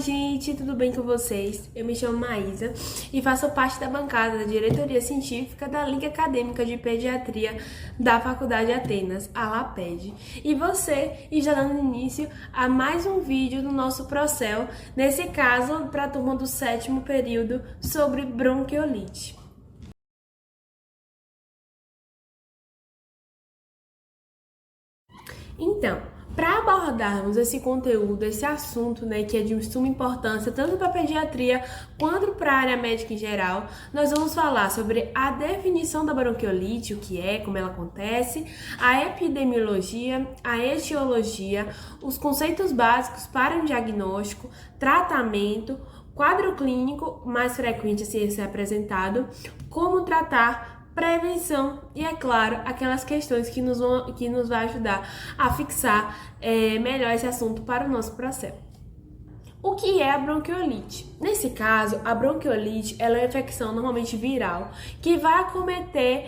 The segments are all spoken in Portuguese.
gente, tudo bem com vocês? Eu me chamo Maísa e faço parte da bancada da diretoria científica da Liga Acadêmica de Pediatria da Faculdade Atenas, a LAPED. E você está dando início a mais um vídeo do nosso Procel, nesse caso para a turma do 7º período sobre bronquiolite. Então, para abordarmos esse conteúdo, esse assunto, que é de suma importância tanto para a pediatria quanto para a área médica em geral, nós vamos falar sobre a definição da bronquiolite, o que é, como ela acontece, a epidemiologia, a etiologia, os conceitos básicos para um diagnóstico, tratamento, quadro clínico mais frequente a ser apresentado, como tratar, prevenção e, é claro, aquelas questões que nos vai ajudar a fixar melhor esse assunto para o nosso processo. O que é a bronquiolite? Nesse caso, a bronquiolite ela é uma infecção normalmente viral que vai acometer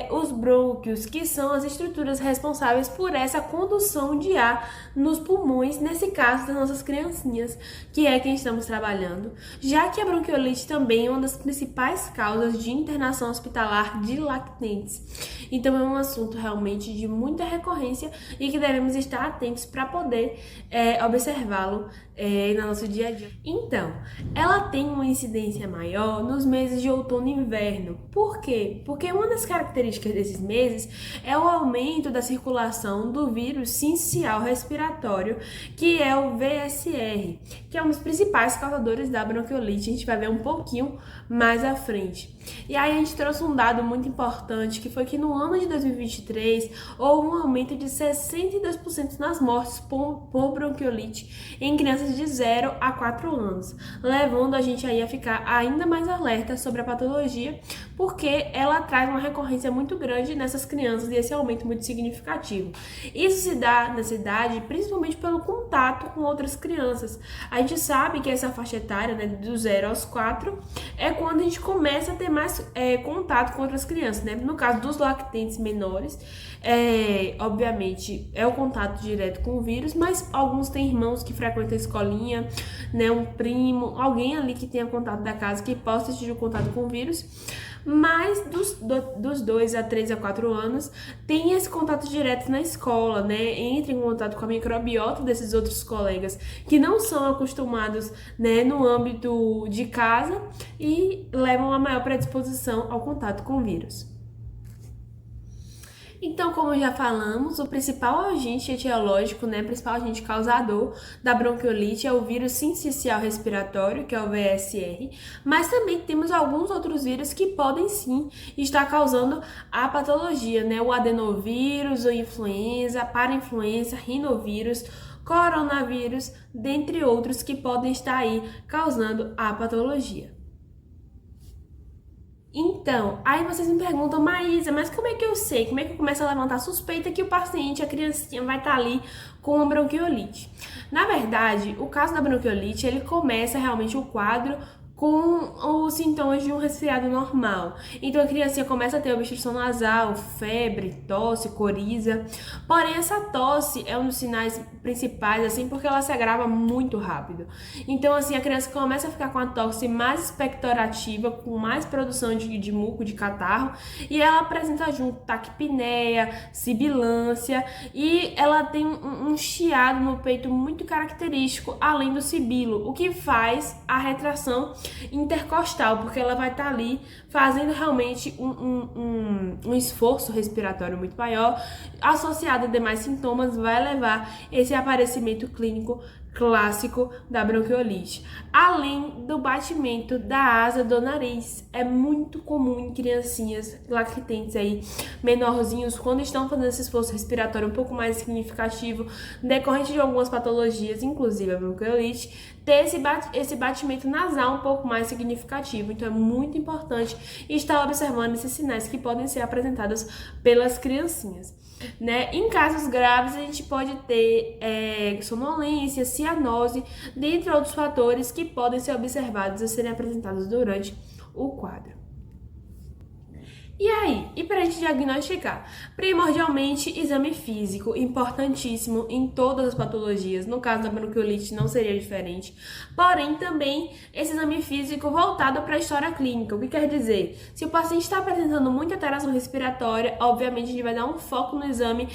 os brônquios, que são as estruturas responsáveis por essa condução de ar nos pulmões, nesse caso das nossas criancinhas, que é quem estamos trabalhando, já que a bronquiolite também é uma das principais causas de internação hospitalar de lactentes. Então é um assunto realmente de muita recorrência e que devemos estar atentos para poder observá-lo no nosso dia a dia. Então, ela tem uma incidência maior nos meses de outono e inverno. Por quê? Porque uma das características desses meses é o aumento da circulação do vírus sincicial respiratório, que é o VSR, que é um dos principais causadores da bronquiolite. A gente vai ver um pouquinho mais à frente. E aí a gente trouxe um dado muito importante, que foi que no ano de 2023 houve um aumento de 62% nas mortes por bronquiolite em crianças de 0 a 4 anos, levando a gente aí a ficar ainda mais alerta sobre a patologia, porque ela traz uma recorrência muito grande nessas crianças e esse aumento muito significativo. Isso se dá nessa idade principalmente pelo contato com outras crianças. A gente sabe que essa faixa etária, do 0 aos 4, é quando a gente começa a ter mais contato com outras crianças, No caso dos lactentes menores, obviamente é o contato direto com o vírus, mas alguns têm irmãos que frequentam a escolinha, um primo, alguém ali que tenha contato da casa que possa ter o contato com o vírus. Mas dos 2 a 3 a 4 anos tem esse contato direto na escola, Entra em contato com a microbiota desses outros colegas que não são acostumados, no âmbito de casa e levam a maior predisposição ao contato com o vírus. Então, como já falamos, o principal agente etiológico, principal agente causador da bronquiolite é o vírus sincicial respiratório, que é o VSR, mas também temos alguns outros vírus que podem sim estar causando a patologia, O adenovírus, o influenza, parainfluenza, rinovírus, coronavírus, dentre outros que podem estar aí causando a patologia. Então, aí vocês me perguntam, Maísa, mas como é que eu sei? Como é que eu começo a levantar a suspeita que o paciente, a criancinha, vai estar ali com a bronquiolite? Na verdade, o caso da bronquiolite, ele começa realmente o quadro com os sintomas de um resfriado normal. Então a criança começa a ter obstrução nasal, febre, tosse, coriza. Porém, essa tosse é um dos sinais principais, porque ela se agrava muito rápido. Então, a criança começa a ficar com a tosse mais expectorativa, com mais produção de muco, de catarro, e ela apresenta junto taquipneia, sibilância, e ela tem um chiado no peito muito característico, além do sibilo, o que faz a retração intercostal, porque ela vai estar ali fazendo realmente um esforço respiratório muito maior, associado a demais sintomas, vai levar esse aparecimento clínico clássico da bronquiolite, além do batimento da asa do nariz. É muito comum em criancinhas lactentes aí, menorzinhos, quando estão fazendo esse esforço respiratório um pouco mais significativo, decorrente de algumas patologias, inclusive a bronquiolite, ter esse batimento nasal um pouco mais significativo. Então é muito importante estar observando esses sinais que podem ser apresentados pelas criancinhas. Em casos graves, a gente pode ter sonolência, cianose, dentre outros fatores que podem ser observados e serem apresentados durante o quadro. E aí? E para a gente diagnosticar? Primordialmente, exame físico, importantíssimo em todas as patologias. No caso da bronquiolite não seria diferente. Porém, também esse exame físico voltado para a história clínica. O que quer dizer? Se o paciente está apresentando muita alteração respiratória, obviamente a gente vai dar um foco no exame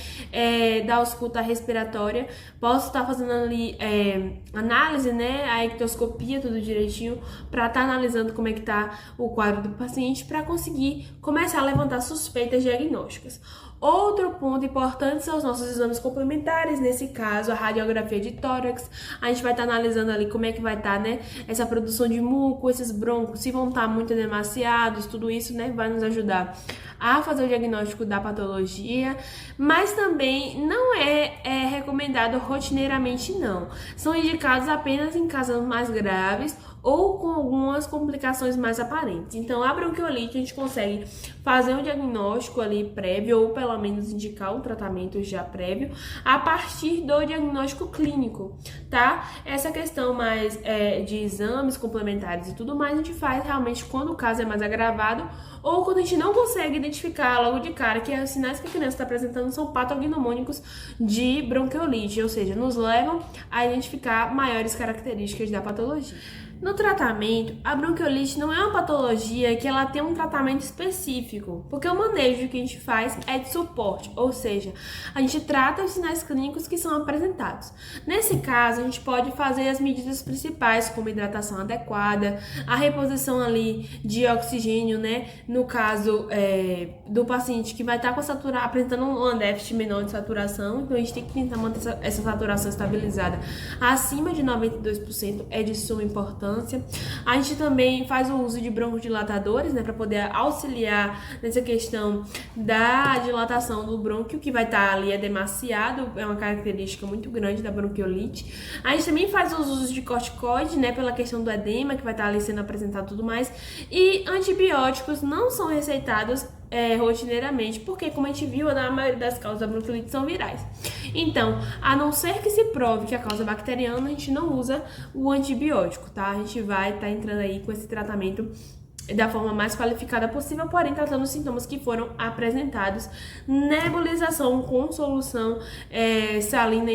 da ausculta respiratória. Posso estar fazendo ali análise, né? A ectoscopia, tudo direitinho, para estar analisando como é que está o quadro do paciente, para conseguir começar a levantar suspeitas diagnósticas. Outro ponto importante são os nossos exames complementares, nesse caso a radiografia de tórax. A gente vai estar analisando ali como é que vai estar, né, essa produção de muco, esses broncos, se vão estar muito demasiados, tudo isso, né, vai nos ajudar a fazer o diagnóstico da patologia, mas também não é recomendado rotineiramente não. São indicados apenas em casos mais graves ou com algumas complicações mais aparentes. Então, a bronquiolite a gente consegue fazer um diagnóstico ali prévio, ou pelo menos indicar um tratamento já prévio, a partir do diagnóstico clínico, tá? Essa questão mais de exames complementares e tudo mais, a gente faz realmente quando o caso é mais agravado, ou quando a gente não consegue identificar logo de cara que os sinais que a criança está apresentando são patognomônicos de bronquiolite, ou seja, nos levam a identificar maiores características da patologia. No tratamento, a bronquiolite não é uma patologia que ela tem um tratamento específico, porque o manejo que a gente faz é de suporte, ou seja, a gente trata os sinais clínicos que são apresentados. Nesse caso, a gente pode fazer as medidas principais, como hidratação adequada, a reposição ali de oxigênio, né? No caso do paciente que vai estar com apresentando um déficit menor de saturação, então a gente tem que tentar manter essa saturação estabilizada acima de 92%, é de suma importância. A gente também faz o uso de broncodilatadores, né, para poder auxiliar nessa questão da dilatação do brônquio, que vai estar ali demasiado, é uma característica muito grande da bronquiolite. A gente também faz os usos de corticoide, né, pela questão do edema, que vai estar ali sendo apresentado e tudo mais. E antibióticos não são receitados rotineiramente, porque, como a gente viu, a maioria das causas da bronquiolite são virais. Então, a não ser que se prove que a causa é bacteriana, a gente não usa o antibiótico, tá? A gente vai estar entrando aí com esse tratamento da forma mais qualificada possível, porém tratando os sintomas que foram apresentados. Nebulização com solução salina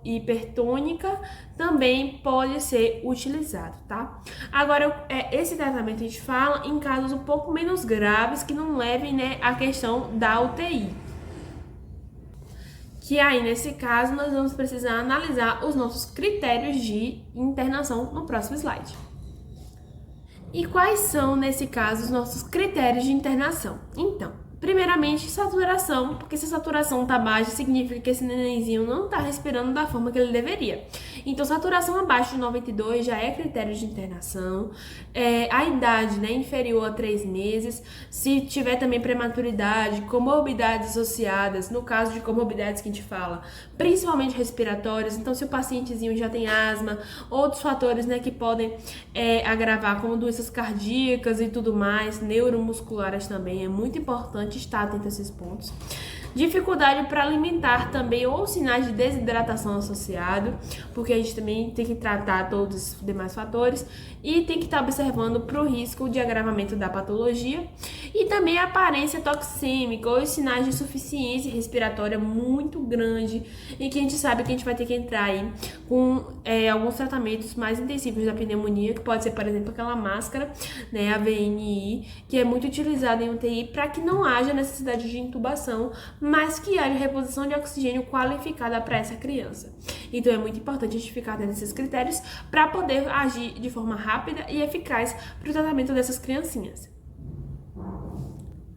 hipertônica também pode ser utilizado, tá? Agora, esse tratamento a gente fala em casos um pouco menos graves, que não levem, né, à questão da UTI. Que aí, nesse caso, nós vamos precisar analisar os nossos critérios de internação no próximo slide. E quais são, nesse caso, os nossos critérios de internação? Então, primeiramente, saturação, porque se a saturação está baixa, significa que esse nenenzinho não está respirando da forma que ele deveria. Então, saturação abaixo de 92 já é critério de internação. A idade, né, inferior a 3 meses. Se tiver também prematuridade, comorbidades associadas, no caso de comorbidades que a gente fala, principalmente respiratórias. Então, se o pacientezinho já tem asma, outros fatores, né, que podem agravar, como doenças cardíacas e tudo mais, neuromusculares também, é muito importante estar atento a esses pontos. Dificuldade para alimentar também, ou sinais de desidratação associado, porque a gente também tem que tratar todos os demais fatores e tem que estar observando para o risco de agravamento da patologia. E também a aparência toxêmica, ou os sinais de insuficiência respiratória muito grande, e que a gente sabe que a gente vai ter que entrar aí com alguns tratamentos mais intensivos da pneumonia, que pode ser, por exemplo, aquela máscara, né, a VNI, que é muito utilizada em UTI para que não haja necessidade de intubação, mas que haja reposição de oxigênio qualificada para essa criança. Então é muito importante a gente ficar atento a esses critérios para poder agir de forma rápida e eficaz para o tratamento dessas criancinhas.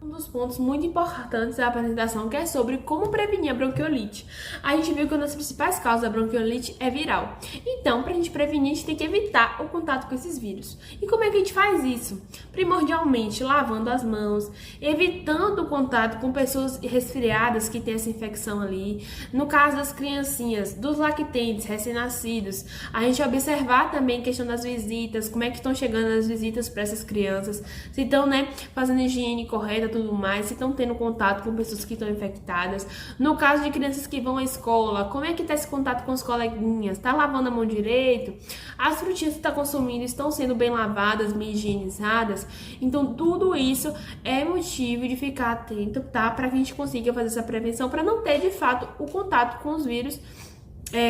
Um dos pontos muito importantes da apresentação, que é sobre como prevenir a bronquiolite. A gente viu que uma das principais causas da bronquiolite é viral. Então, para a gente prevenir, a gente tem que evitar o contato com esses vírus. E como é que a gente faz isso? Primordialmente, lavando as mãos, evitando o contato com pessoas resfriadas que têm essa infecção ali. No caso das criancinhas, dos lactentes, recém-nascidos, a gente observar também a questão das visitas, como é que estão chegando as visitas para essas crianças, se estão, né, fazendo higiene correta, tudo tudo mais, se estão tendo contato com pessoas que estão infectadas. No caso de crianças que vão à escola, como é que está esse contato com os coleguinhas? Está lavando a mão direito? As frutinhas que está consumindo estão sendo bem lavadas, bem higienizadas? Então, tudo isso é motivo de ficar atento, tá? Para que a gente consiga fazer essa prevenção, para não ter, de fato, o contato com os vírus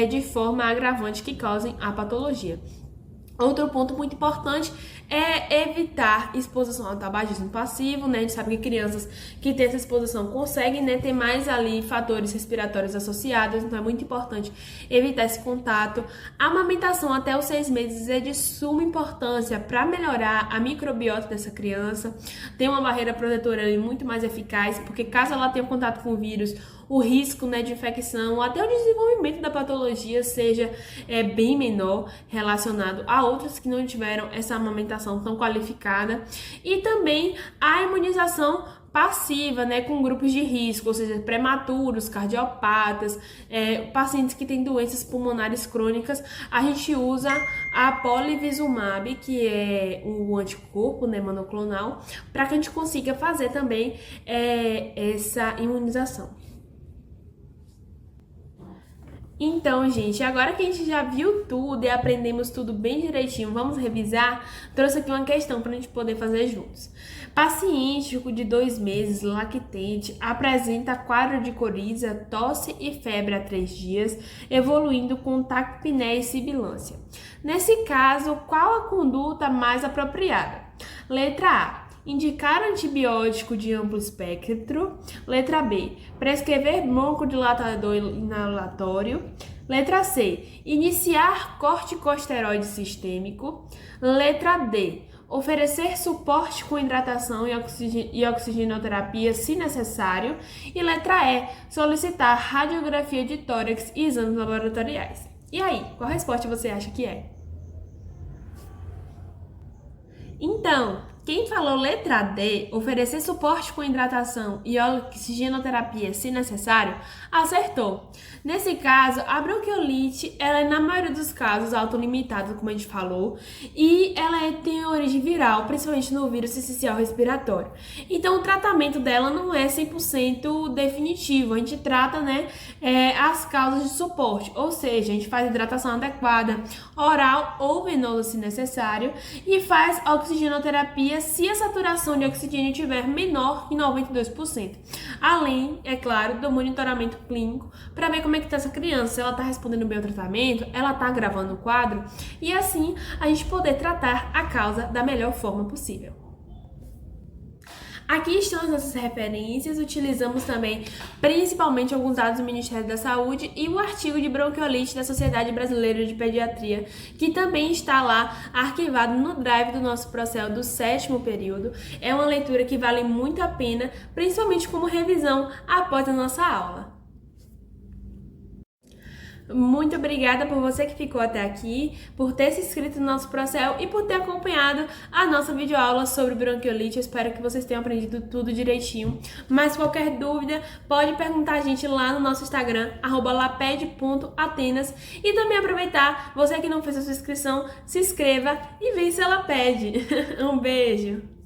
de forma agravante que causem a patologia. Outro ponto muito importante é evitar exposição ao tabagismo passivo, né? A gente sabe que crianças que têm essa exposição conseguem, né, ter mais ali fatores respiratórios associados, então é muito importante evitar esse contato. A amamentação até os 6 meses é de suma importância para melhorar a microbiota dessa criança, tem uma barreira protetora ali muito mais eficaz, porque caso ela tenha contato com o vírus, o risco, né, de infecção, até o desenvolvimento da patologia seja bem menor relacionado a outros que não tiveram essa amamentação tão qualificada. E também a imunização passiva, né, com grupos de risco, ou seja, prematuros, cardiopatas, pacientes que têm doenças pulmonares crônicas. A gente usa a polivizumab, que é o anticorpo, né, monoclonal, para que a gente consiga fazer também essa imunização. Então, gente, agora que a gente já viu tudo e aprendemos tudo bem direitinho, vamos revisar? Trouxe aqui uma questão para a gente poder fazer juntos. Paciente de 2 meses, lactente, apresenta quadro de coriza, tosse e febre há 3 dias, evoluindo com taquipneia e sibilância. Nesse caso, qual a conduta mais apropriada? Letra A. Indicar antibiótico de amplo espectro. Letra B. Prescrever broncodilatador inalatório. Letra C. Iniciar corticosteroide sistêmico. Letra D. Oferecer suporte com hidratação e oxigenoterapia se necessário. E letra E. Solicitar radiografia de tórax e exames laboratoriais. E aí, qual resposta você acha que é? Então, quem falou letra D, oferecer suporte com hidratação e oxigenoterapia se necessário, acertou. Nesse caso, a bronquiolite, ela é na maioria dos casos autolimitada, como a gente falou, e ela tem origem viral, principalmente no vírus sincicial respiratório. Então, o tratamento dela não é 100% definitivo. A gente trata, né, as causas de suporte, ou seja, a gente faz hidratação adequada, oral ou venosa se necessário, e faz oxigenoterapia se a saturação de oxigênio estiver menor que 92%. Além, é claro, do monitoramento clínico para ver como é que está essa criança, se ela está respondendo bem ao tratamento, ela está agravando o quadro, e assim a gente poder tratar a causa da melhor forma possível. Aqui estão as nossas referências, utilizamos também principalmente alguns dados do Ministério da Saúde e o artigo de bronquiolite da Sociedade Brasileira de Pediatria, que também está lá arquivado no drive do nosso Procel do 7º período. É uma leitura que vale muito a pena, principalmente como revisão após a nossa aula. Muito obrigada por você que ficou até aqui, por ter se inscrito no nosso Procel e por ter acompanhado a nossa videoaula sobre bronquiolite. Eu espero que vocês tenham aprendido tudo direitinho. Mas qualquer dúvida, pode perguntar a gente lá no nosso Instagram, @laped.atenas. E também aproveitar, você que não fez a sua inscrição, se inscreva e vença a Laped. Um beijo!